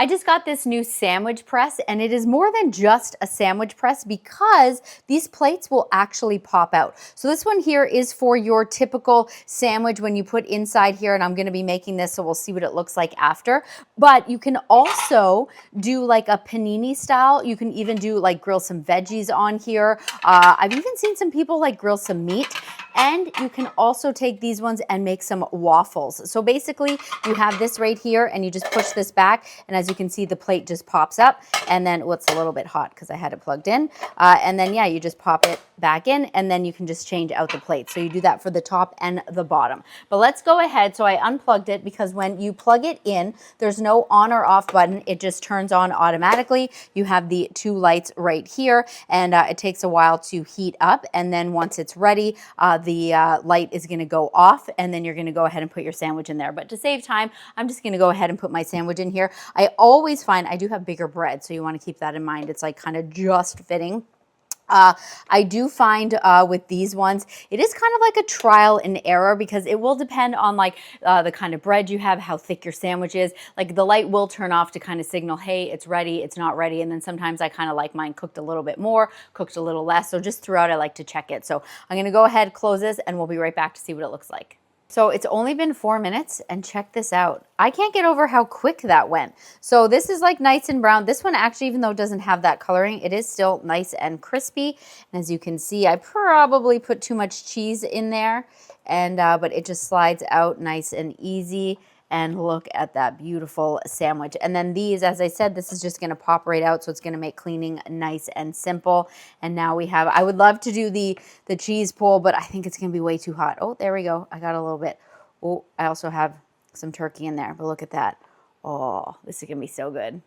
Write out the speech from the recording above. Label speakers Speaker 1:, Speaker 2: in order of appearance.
Speaker 1: I just got this new sandwich press, and it is more than just a sandwich press because these plates will actually pop out. So this one here is for your typical sandwich when you put inside here, and I'm gonna be making this, so we'll see what it looks like after. But you can also do like a panini style. You can even do like grill some veggies on here. I've even seen some people like grill some meat. And you can also take these ones and make some waffles. So basically you have this right here and you just push this back, and as you can see the plate just pops up, and then it's a little bit hot because I had it plugged in, and then yeah, you just pop it back in, and then you can just change out the plate. So you do that for the top and the bottom. But let's go ahead. So I unplugged it because when you plug it in, there's no on or off button. It just turns on automatically. You have the two lights right here, and it takes a while to heat up, and then once it's ready, the light is going to go off, and then you're going to go ahead and put your sandwich in there. But to save time, I'm just going to go ahead and put my sandwich in here. I always find I do have bigger bread, so you want to keep that in mind. It's like kind of just fitting. I do find with these ones, it is kind of like a trial and error because it will depend on like the kind of bread you have, how thick your sandwich is. Like the light will turn off to kind of signal, hey, it's ready, it's not ready. And then sometimes I kind of like mine cooked a little bit more, cooked a little less. So just throughout, I like to check it. So I'm going to go ahead, close this, and we'll be right back to see what it looks like. So it's only been 4 minutes, and check this out. I can't get over how quick that went. So this is like nice and brown. This one actually, even though it doesn't have that coloring, it is still nice and crispy. And as you can see, I probably put too much cheese in there, and but it just slides out nice and easy. And look at that beautiful sandwich. And then these, as I said, this is just gonna pop right out, so it's gonna make cleaning nice and simple. And now we have, I would love to do the cheese pull, but I think it's gonna be way too hot. Oh, there we go, I got a little bit. Oh, I also have some turkey in there, but look at that. Oh, this is gonna be so good.